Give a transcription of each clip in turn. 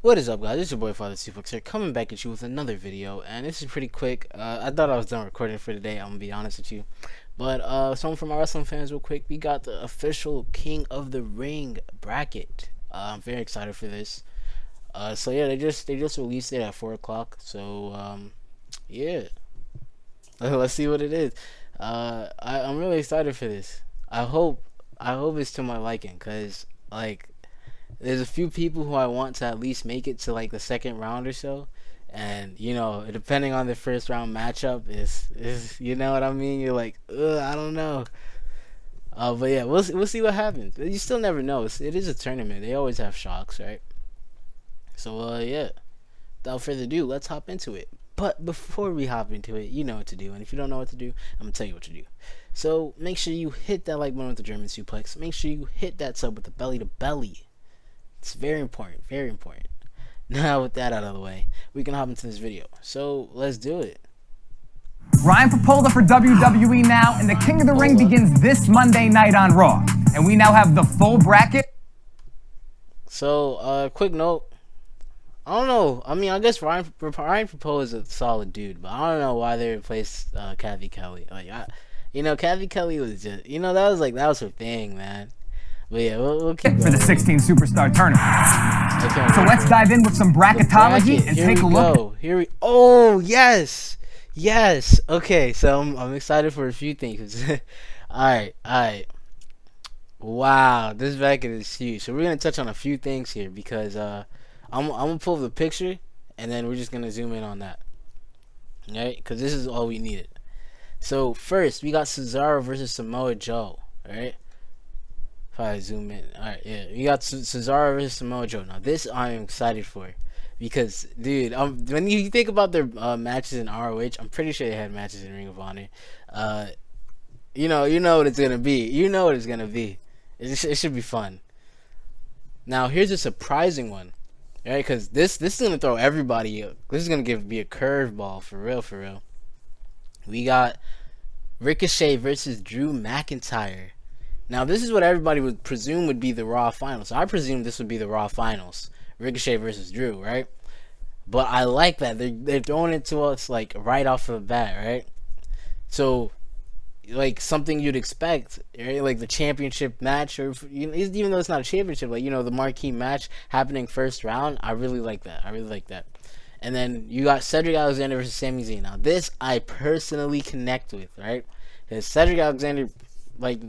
What is up, guys? It's your boy FatherSuplex here, coming back at you with another video, and this is pretty quick. I thought I was done recording for today, I'm gonna be honest with you. But something from our wrestling fans real quick, we got the official King of the Ring bracket. I'm very excited for this. So yeah, they just released it at 4 o'clock, so yeah. Let's see what it is. I'm really excited for this. I hope it's to my liking, cause like there's a few people who I want to at least make it to like the second round or so, and you know, depending on the first round matchup is you know what I mean. You're like, I don't know. But yeah, we'll see what happens. You still never know. It is a tournament. They always have shocks, right? So yeah. Without further ado, let's hop into it. But before we hop into it, you know what to do. And if you don't know what to do, I'm going to tell you what to do. So make sure you hit that like button with the German suplex. Make sure you hit that sub with the belly to belly. It's very important. Very important. Now with that out of the way, we can hop into this video. So let's do it. Ryan Popolda for WWE now, and the King of the Ring begins this Monday night on Raw. And we now have the full bracket. So, quick note. I don't know. I mean, I guess Ryan Popolda is a solid dude, but I don't know why they replaced Kathy Kelly. Like, Kathy Kelly was just, that was her thing, man. But yeah, we'll keep going. For the 16 Superstar Tournament. So let's dive in with some bracketology and take a look. Oh, yes. Yes. Okay, so I'm excited for a few things. All right. Wow, this bracket is huge. So we're going to touch on a few things here because I'm gonna pull up the picture, and then we're just gonna zoom in on that, right? Because this is all we needed. So first, we got Cesaro versus Samoa Joe, right? If I zoom in, all right, yeah, we got Cesaro versus Samoa Joe. Now this I'm excited for, because dude, when you think about their matches in ROH, I'm pretty sure they had matches in Ring of Honor. You know what it's gonna be. You know what it's gonna be. It should be fun. Now here's a surprising one. Right, because this is gonna throw everybody. This is gonna be a curveball for real. We got Ricochet versus Drew McIntyre. Now this is what everybody would presume would be the Raw finals. I presume this would be the Raw finals. Ricochet versus Drew, right? But I like that they're throwing it to us like right off the bat, right? So like something you'd expect, right? Like the championship match, or even though it's not a championship, like the marquee match happening first round. I really like that. And then you got Cedric Alexander versus Sami Zayn. Now this I personally connect with, right? Because Cedric Alexander, like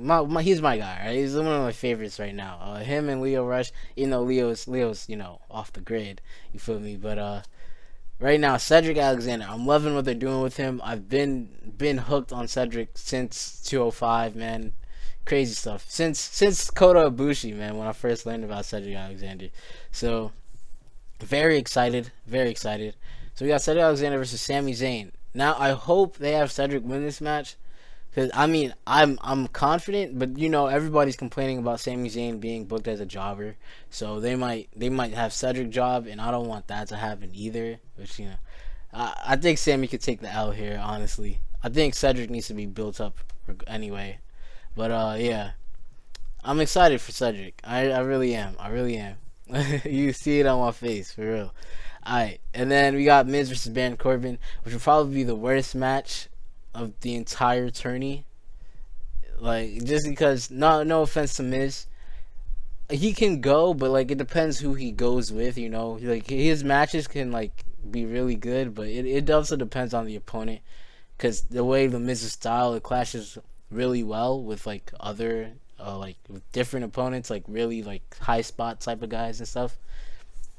he's my guy, right? He's one of my favorites right now. Him and Lio Rush, Leo's off the grid. You feel me? But right now, Cedric Alexander, I'm loving what they're doing with him. I've been hooked on Cedric since 205, man. Crazy stuff. Since Kota Ibushi, man, when I first learned about Cedric Alexander. So, very excited. So, we got Cedric Alexander versus Sami Zayn. Now, I hope they have Cedric win this match. Because, I mean, I'm confident, but, everybody's complaining about Sami Zayn being booked as a jobber. So, they might have Cedric job, and I don't want that to happen either. Which, I think Sami could take the L here, honestly. I think Cedric needs to be built up anyway. But, yeah. I'm excited for Cedric. I really am. You see it on my face, for real. Alright, and then we got Miz versus Baron Corbin, which will probably be the worst match of the entire tourney. Like, just because, no offense to Miz, he can go, but like it depends who he goes with. Like his matches can like be really good, but it also depends on the opponent, because the way the Miz's style, it clashes really well with like other like with different opponents, like really like high spot type of guys and stuff.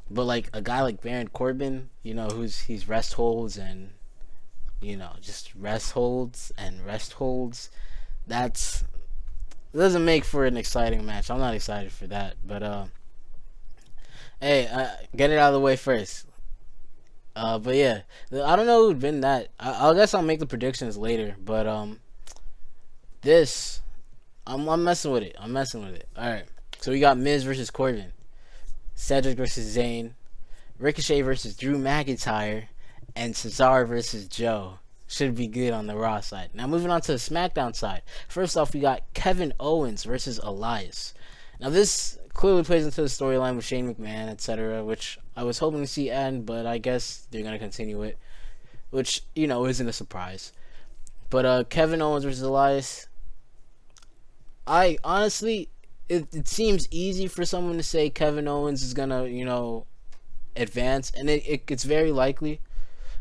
But like a guy like Baron Corbin, he's rest holds and just rest holds. That doesn't make for an exciting match. I'm not excited for that. But hey, get it out of the way first. But yeah, I don't know who'd win that. I guess I'll make the predictions later. But this, I'm messing with it. All right. So we got Miz versus Corbin, Cedric versus Zayn, Ricochet versus Drew McIntyre, and Cesaro versus Joe. Should be good on the Raw side. Now moving on to the SmackDown side. First off, we got Kevin Owens versus Elias. Now this clearly plays into the storyline with Shane McMahon, etc., which I was hoping to see end, but I guess they're gonna continue it, which isn't a surprise. But Kevin Owens versus Elias, I honestly, it seems easy for someone to say Kevin Owens is gonna advance, and it's very likely.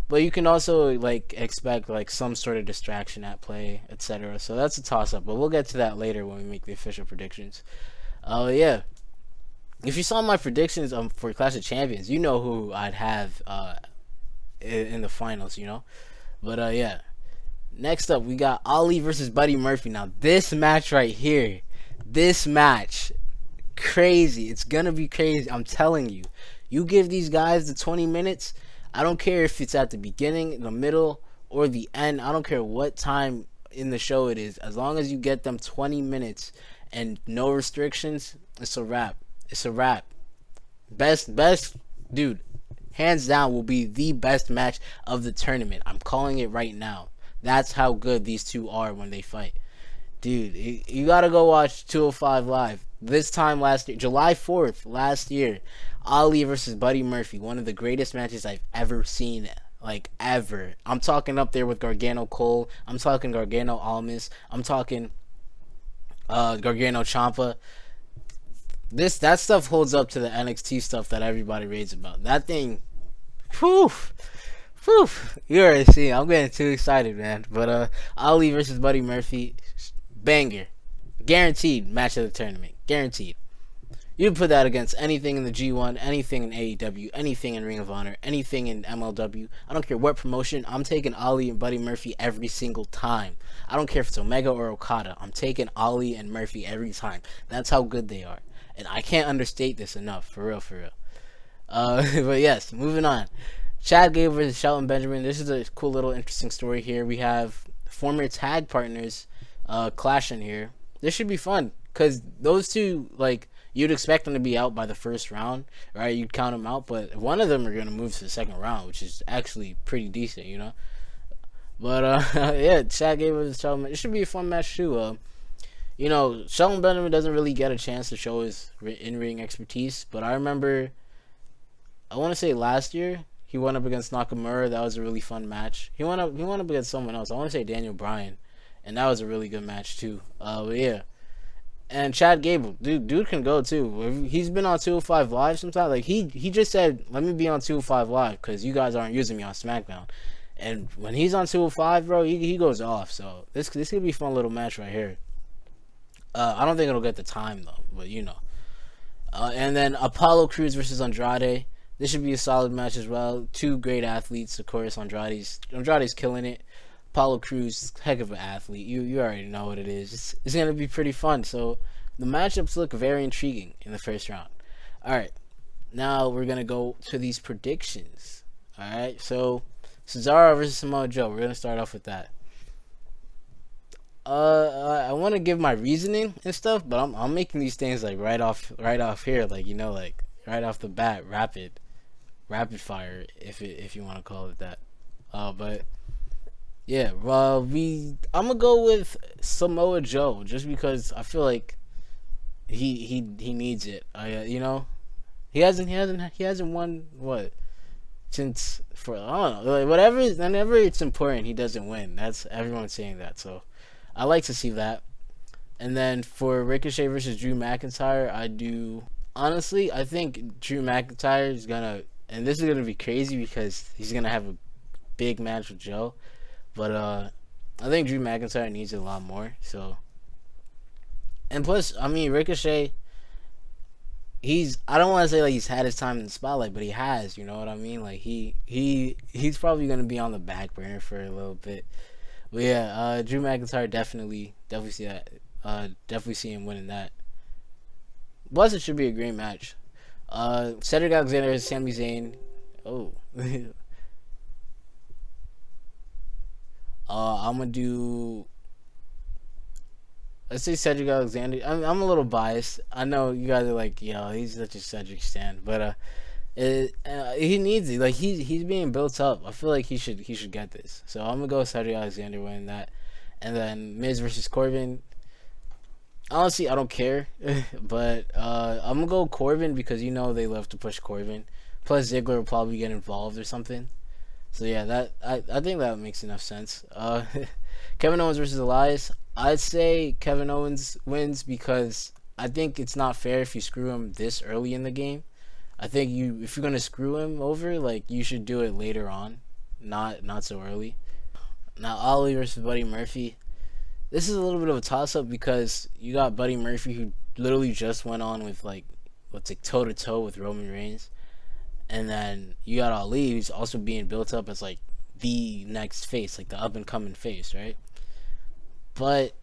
But you can also expect some sort of distraction at play, etc. So that's a toss up. But we'll get to that later when we make the official predictions. Yeah. If you saw my predictions for Clash of Champions, you know who I'd have in the finals, But yeah. Next up, we got Ali versus Buddy Murphy. Now this match right here, crazy. It's gonna be crazy. I'm telling you. You give these guys the 20 minutes. I don't care if it's at the beginning, the middle, or the end. I don't care what time in the show it is. As long as you get them 20 minutes and no restrictions, it's a wrap. It's a wrap. Best, dude, hands down will be the best match of the tournament. I'm calling it right now. That's how good these two are when they fight. Dude, you gotta go watch 205 Live. This time last year, July 4th, last year, Ali versus Buddy Murphy, one of the greatest matches I've ever seen, ever. I'm talking up there with Gargano Cole. I'm talking Gargano Almas. I'm talking Gargano Ciampa. That stuff holds up to the NXT stuff that everybody raves about. That thing, whew. You already see. I'm getting too excited, man. But Ali versus Buddy Murphy, banger, guaranteed match of the tournament, guaranteed. You can put that against anything in the G1, anything in AEW, anything in Ring of Honor, anything in MLW. I don't care what promotion. I'm taking Ali and Buddy Murphy every single time. I don't care if it's Omega or Okada. I'm taking Ali and Murphy every time. That's how good they are, and I can't understate this enough. For real. But yes, moving on. Chad Gable versus Shelton Benjamin. This is a cool little interesting story here. We have former tag partners clashing here. This should be fun because those two, you'd expect them to be out by the first round, right? You'd count them out, but one of them are going to move to the second round, which is actually pretty decent, But yeah, Chad Gable versus Shelton. It should be a fun match too. Shelton Benjamin doesn't really get a chance to show his in-ring expertise, but I remember, I want to say last year, he went up against Nakamura. That was a really fun match. He went up against someone else. I want to say Daniel Bryan, and that was a really good match too. But yeah, and Chad Gable, dude can go too. He's been on 205 Live sometimes. He just said, "Let me be on 205 Live because you guys aren't using me on SmackDown." And when he's on 205, bro, he goes off. So this could be a fun little match right here. I don't think it'll get the time though, but and then Apollo Crews versus Andrade. This should be a solid match as well. Two great athletes, of course. Andrade's killing it. Apollo Crews, heck of an athlete. You already know what it is. It's gonna be pretty fun. So the matchups look very intriguing in the first round. All right, now we're gonna go to these predictions. All right, so Cesaro versus Samoa Joe. We're gonna start off with that. I want to give my reasoning and stuff, but I'm making these things right off here, right off the bat, rapid fire, if you want to call it that. But yeah, I'm gonna go with Samoa Joe just because I feel like he needs it. He hasn't won what since for I don't know, whenever it's important he doesn't win. That's everyone's saying that, so I like to see that. And then for Ricochet versus Drew McIntyre, I think Drew McIntyre is gonna, and this is gonna be crazy because he's gonna have a big match with Joe, but I think Drew McIntyre needs it a lot more. So, and plus, Ricochet, I don't want to say he's had his time in the spotlight, but he has. You know what I mean? He's probably gonna be on the back burner for a little bit. But yeah, Drew McIntyre definitely see that. Definitely see him winning that. Plus, it should be a great match. Cedric Alexander versus Sami Zayn. Oh. I'm gonna do. Let's say Cedric Alexander. I'm a little biased. I know you guys are like, he's such a Cedric stan, but he needs it. He's being built up. I feel like he should get this. So I'm gonna go with Cedric Alexander winning that, and then Miz versus Corbin. Honestly, I don't care, but I'm gonna go Corbin because they love to push Corbin. Plus Ziggler will probably get involved or something. So yeah, I think that makes enough sense. Kevin Owens versus Elias. I'd say Kevin Owens wins because I think it's not fair if you screw him this early in the game. I think if you're gonna screw him over, like you should do it later on, not so early. Now Ollie versus Buddy Murphy. This is a little bit of a toss up because you got Buddy Murphy who literally just went on with what's like toe to toe with Roman Reigns, and then you got Ali who's also being built up as like the next face, like the up and coming face, right? But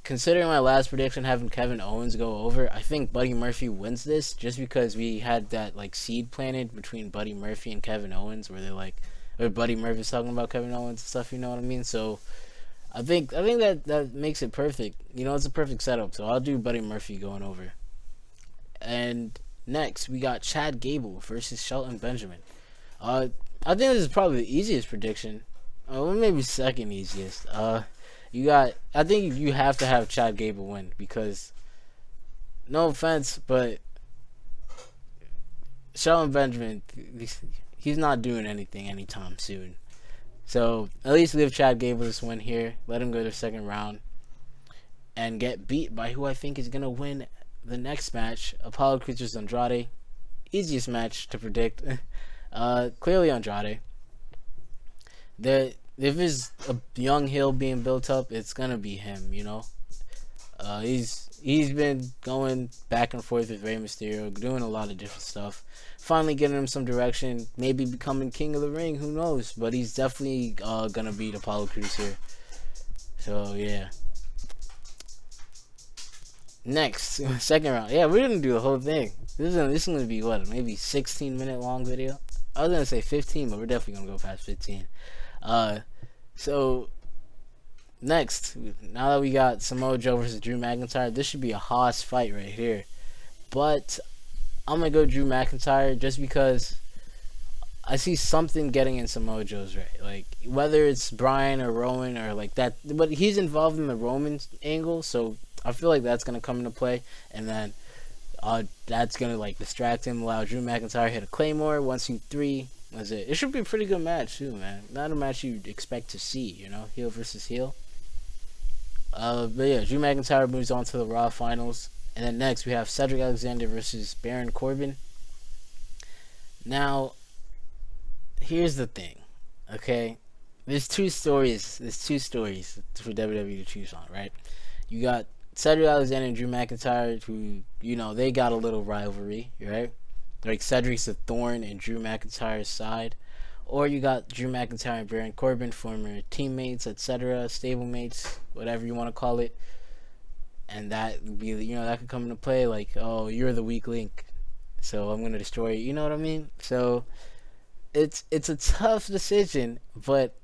considering my last prediction having Kevin Owens go over, I think Buddy Murphy wins this just because we had that like seed planted between Buddy Murphy and Kevin Owens where they're like, or Buddy Murphy's talking about Kevin Owens and stuff, you know what I mean? So I think that makes it perfect. It's a perfect setup. So I'll do Buddy Murphy going over. And next we got Chad Gable versus Shelton Benjamin. I think this is probably the easiest prediction. Well, maybe second easiest. I think you have to have Chad Gable win because, no offense, but Shelton Benjamin, he's not doing anything anytime soon. So at least give Chad Gable this win here. Let him go to the second round and get beat by who I think is gonna win the next match. Apollo Crews versus Andrade. Easiest match to predict. Clearly Andrade. If it's a young heel being built up, it's gonna be him. He's been going back and forth with Rey Mysterio, doing a lot of different stuff. Finally getting him some direction, maybe becoming King of the Ring, who knows? But he's definitely gonna beat Apollo Crews here. So yeah. Next, second round. Yeah, we're gonna do the whole thing. This is gonna be what, maybe 16-minute long video. I was gonna say 15, but we're definitely gonna go past 15. So next, now that we got Samoa Joe versus Drew McIntyre, this should be a hoss fight right here. But I'm gonna go Drew McIntyre just because I see something getting in Samoa Joe's right. Like whether it's Brian or Rowan or like that, but he's involved in the Roman angle, so I feel like that's gonna come into play, and then that's gonna like distract him, allow Drew McIntyre hit a Claymore 1, 2, 3. That's it. It should be a pretty good match too, man. Not a match you'd expect to see, heel versus heel. But yeah, Drew McIntyre moves on to the Raw finals. And then next we have Cedric Alexander versus Baron Corbin. Now, here's the thing, okay? There's two stories for WWE to choose on, right? You got Cedric Alexander and Drew McIntyre, who, they got a little rivalry, right? Like Cedric's a thorn in Drew McIntyre's side. Or you got Drew McIntyre and Baron Corbin, former teammates, etc., stablemates, whatever you want to call it. And that would be, that could come into play, like, oh, you're the weak link, so I'm gonna destroy you. You know what I mean? So it's a tough decision, but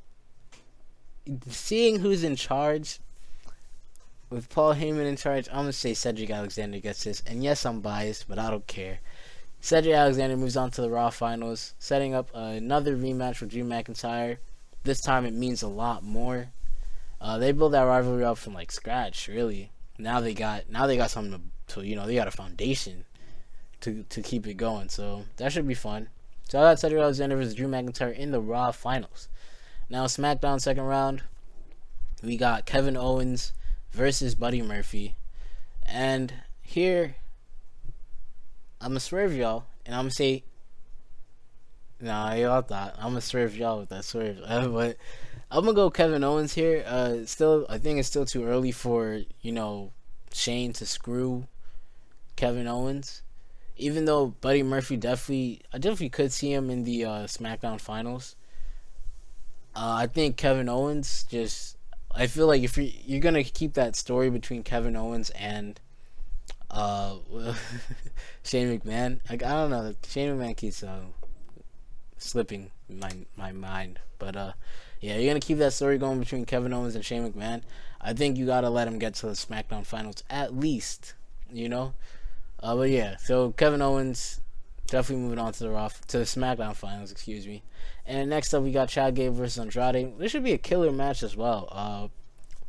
seeing who's in charge, with Paul Heyman in charge, I'm gonna say Cedric Alexander gets this. And yes, I'm biased, but I don't care. Cedric Alexander moves on to the Raw finals, setting up another rematch with Drew McIntyre. This time it means a lot more. They built that rivalry up from like scratch, really. Now they got something to they got a foundation to keep it going. So that should be fun. So I got Cedric Alexander versus Drew McIntyre in the Raw finals. Now SmackDown second round, we got Kevin Owens versus Buddy Murphy, and here I'm gonna swerve y'all, and I'm gonna say, nah, y'all thought I'm gonna swerve y'all with that swerve, but I'm gonna go Kevin Owens here. Still, I think it's still too early for Shane to screw Kevin Owens. Even though Buddy Murphy I definitely could see him in the SmackDown finals. I think Kevin Owens I feel like if you're gonna keep that story between Kevin Owens and Shane McMahon. I don't know. Shane McMahon keeps slipping my mind, but yeah, you're gonna keep that story going between Kevin Owens and Shane McMahon. I think you gotta let him get to the SmackDown finals at least, But yeah, so Kevin Owens definitely moving on to the SmackDown finals, excuse me. And next up, we got Chad Gable versus Andrade. This should be a killer match as well.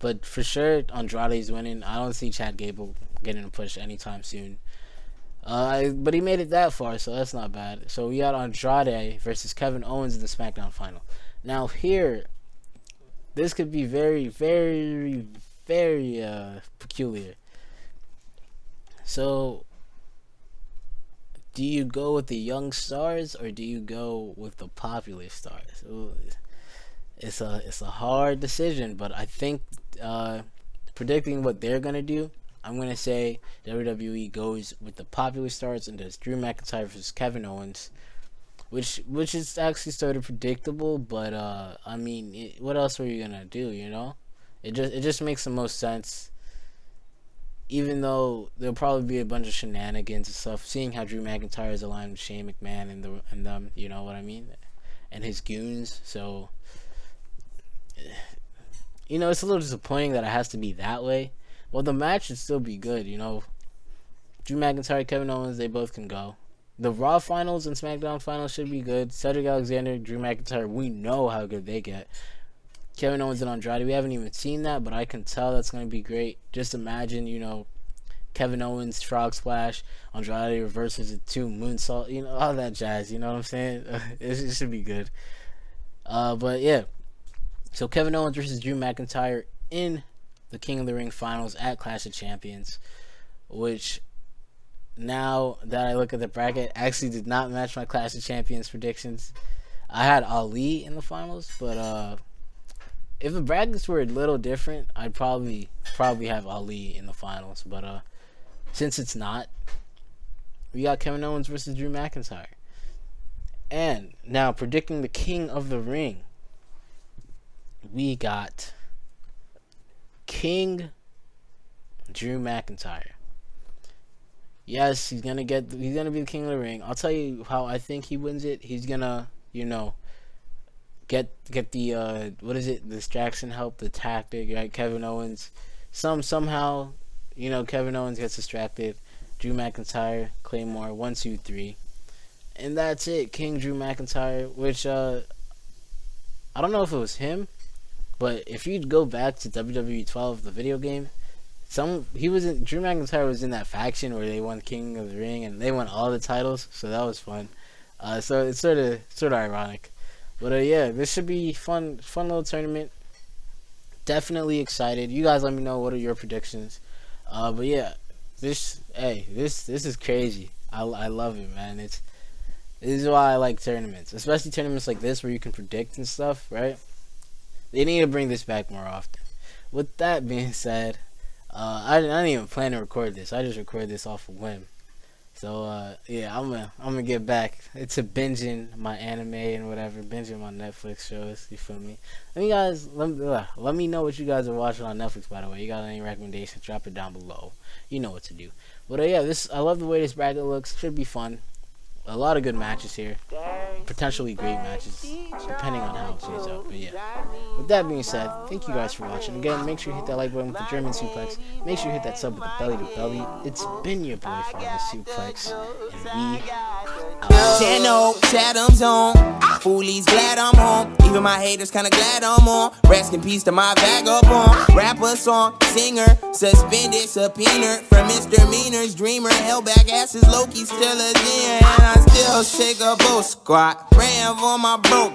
But for sure, Andrade's winning. I don't see Chad Gable getting a push anytime soon. But he made it that far, so that's not bad. So we got Andrade versus Kevin Owens in the SmackDown final. Now here, this could be very, very, very peculiar. So, do you go with the young stars or do you go with the popular stars? Ooh, it's a hard decision, but I think predicting what they're gonna do, I'm gonna say WWE goes with the popular stars and does Drew McIntyre versus Kevin Owens, which is actually sort of predictable. But I mean, what else were you gonna do? You know, it just makes the most sense. Even though there'll probably be a bunch of shenanigans and stuff, seeing how Drew McIntyre is aligned with Shane McMahon and them, you know what I mean, and his goons. So, you know, it's a little disappointing that it has to be that way. Well, the match should still be good, you know. Drew McIntyre, Kevin Owens, they both can go. The Raw finals and SmackDown finals should be good. Cedric Alexander, Drew McIntyre, we know how good they get. Kevin Owens and Andrade, we haven't even seen that, but I can tell that's going to be great. Just imagine, you know, Kevin Owens, frog splash, Andrade reverses it to moonsault, you know, all that jazz, you know what I'm saying? It should be good. But yeah, so Kevin Owens versus Drew McIntyre in the King of the Ring finals at Clash of Champions, which now that I look at the bracket, actually did not match my Clash of Champions predictions. I had Ali in the finals, but if the brackets were a little different, I'd probably have Ali in the finals. But since it's not, we got Kevin Owens versus Drew McIntyre. And now predicting the King of the Ring, we got King Drew McIntyre. Yes, he's gonna be the King of the Ring. I'll tell you how I think he wins it. He's gonna, you know, get the what is it? The distraction help, the tactic, right? Kevin Owens. Somehow, you know, Kevin Owens gets distracted. Drew McIntyre, Claymore, 1, 2, 3. And that's it. King Drew McIntyre, which I don't know if it was him, but if you go back to WWE 12, the video game, Drew McIntyre was in that faction where they won King of the Ring and they won all the titles, so that was fun. So it's sort of ironic. But yeah, this should be fun little tournament. Definitely excited. You guys let me know what are your predictions. But yeah, this is crazy. I love it, man. This is why I like tournaments, especially tournaments like this where you can predict and stuff, right? They need to bring this back more often. With that being said, I didn't even plan to record this. I just recorded this off a whim. So yeah, I'm gonna get back to binging my anime and whatever, binging my Netflix shows. You feel me? And you guys, let me know what you guys are watching on Netflix. By the way, you got any recommendations? Drop it down below. You know what to do. But yeah, I love the way this bracket looks. Should be fun. A lot of good matches here. Potentially great matches, depending on how it plays out. But yeah, with that being said, thank you guys for watching. Again, make sure you hit that like button with the German suplex. Make sure you hit that sub with the belly to belly. It's been your boy Father Suplex, and we out. 10-0, Chatham's on. Foolies glad I'm home. Even my haters kinda glad I'm on. Rest in peace to my vagabond. Rapper, song, singer, suspended, subpoena for misdemeanors. Dreamer, held back asses, Loki still a demon. And I still shake a boat squat. Ran for my broke.